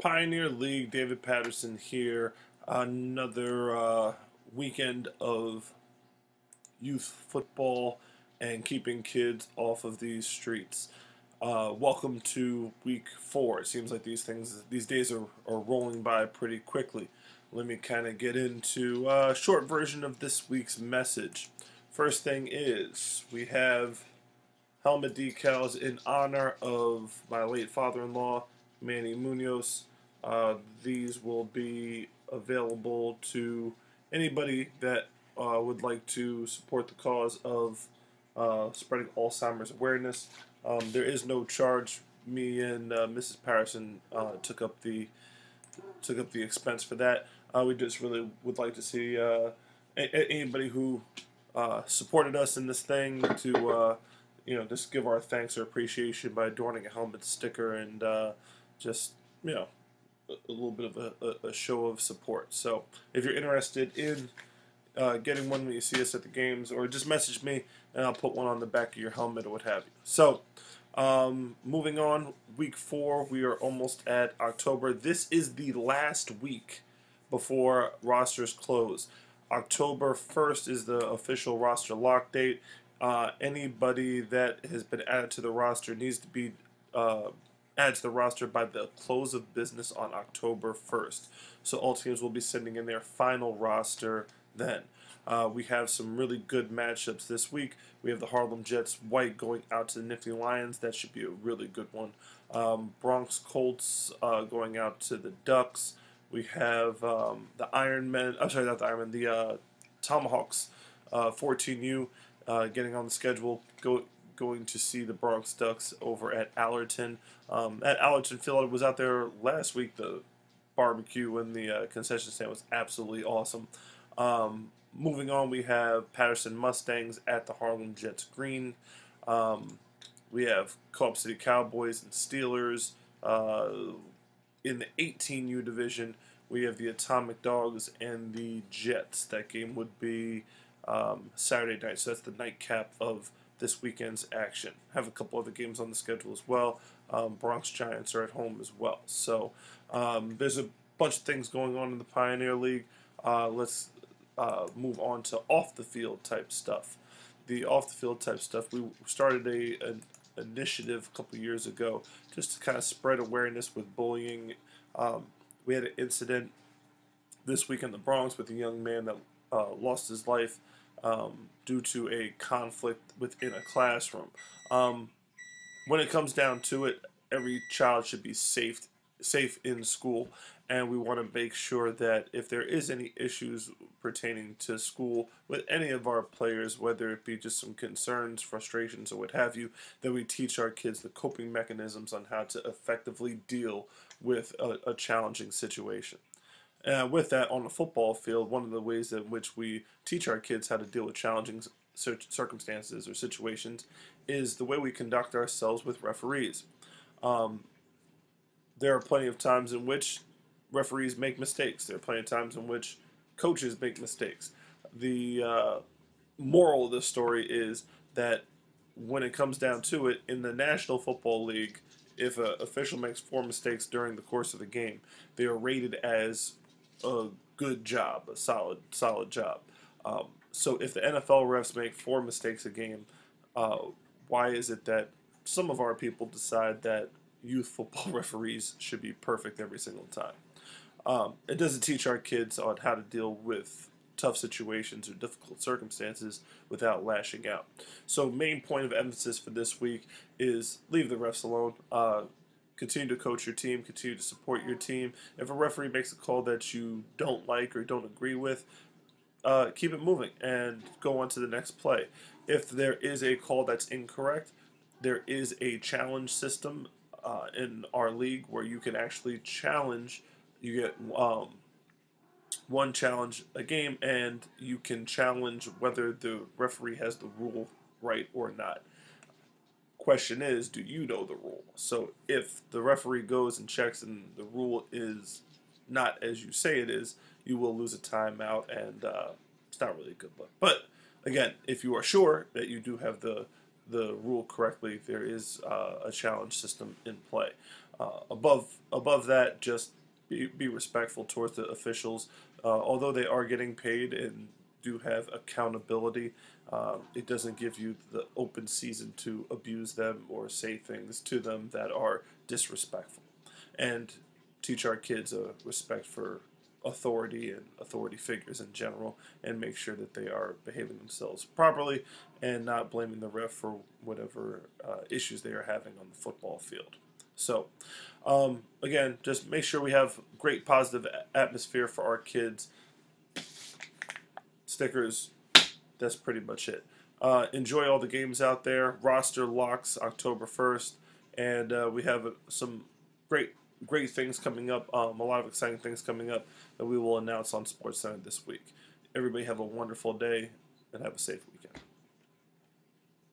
Pioneer League, David Patterson here. Another weekend of youth football and keeping kids off of these streets. Welcome to week 4. It seems like these days are rolling by pretty quickly. Let me kind of get into a short version of this week's message. First thing is, we have helmet decals in honor of my late father-in-law, Manny Munoz. These will be available to anybody that would like to support the cause of spreading Alzheimer's awareness. There is no charge. Me and Mrs. Patterson took up the expense for that. We just really would like to see anybody who supported us in this thing to just give our thanks or appreciation by adorning a helmet sticker and just a little bit of a show of support. So if you're interested in getting one when you see us at the games, or just message me and I'll put one on the back of your helmet or what have you. So moving on, week 4, we are almost at October. This is the last week before rosters close. October 1st is the official roster lock date. Anybody that has been added to the roster needs to be added to the roster by the close of business on October 1st. So all teams will be sending in their final roster then. We have some really good matchups this week. We have the Harlem Jets white going out to the Nifty Lions. That should be a really good one. Bronx Colts going out to the Ducks. We have the Iron Men. I'm sorry, not the Iron Men. The Tomahawks 14U getting on the schedule. Going to see the Bronx Ducks over at Allerton. At Allerton, Phil was out there last week. The barbecue and the concession stand was absolutely awesome. Moving on, we have Patterson Mustangs at the Harlem Jets Green. We have Co-op City Cowboys and Steelers. In the 18U division, we have the Atomic Dogs and the Jets. That game would be Saturday night, so that's the nightcap of this weekend's action. Have a couple other games on the schedule as well. Bronx Giants are at home as well. So there's a bunch of things going on in the Pioneer League. Let's move on to off-the-field type stuff. The off-the-field type stuff, we started an initiative a couple years ago just to kind of spread awareness with bullying. We had an incident this week in the Bronx with a young man that lost his life due to a conflict within a classroom. When it comes down to it, every child should be safe in school, and we want to make sure that if there is any issues pertaining to school with any of our players, whether it be just some concerns, frustrations, or what have you, that we teach our kids the coping mechanisms on how to effectively deal with a challenging situation. With that, on the football field, one of the ways in which we teach our kids how to deal with challenging circumstances or situations is the way we conduct ourselves with referees. There are plenty of times in which referees make mistakes. There are plenty of times in which coaches make mistakes. The moral of the story is that when it comes down to it, in the National Football League, if an official makes 4 mistakes during the course of the game, they are rated as a good job, a solid job. So if the NFL refs make 4 mistakes a game, why is it that some of our people decide that youth football referees should be perfect every single time? It doesn't teach our kids on how to deal with tough situations or difficult circumstances without lashing out. So main point of emphasis for this week is leave the refs alone. Continue to coach your team, continue to support your team. If a referee makes a call that you don't like or don't agree with, keep it moving and go on to the next play. If there is a call that's incorrect, there is a challenge system in our league where you can actually challenge. You get one challenge a game, and you can challenge whether the referee has the rule right or not. Question is, do you know the rule? So if the referee goes and checks and the rule is not as you say it is, you will lose a timeout, and it's not really a good look. But again, if you are sure that you do have the the rule correctly, there is a challenge system in play. Above that, just be respectful towards the officials. Although they are getting paid and do have accountability, it doesn't give you the open season to abuse them or say things to them that are disrespectful. And teach our kids a respect for authority and authority figures in general, and make sure that they are behaving themselves properly and not blaming the ref for whatever issues they are having on the football field. So, again, just make sure we have great positive atmosphere for our kids. Stickers, that's pretty much it. Enjoy all the games out there. Roster locks October 1st, and we have some great things coming up. A lot of exciting things coming up that we will announce on SportsCenter this week. Everybody have a wonderful day and have a safe weekend.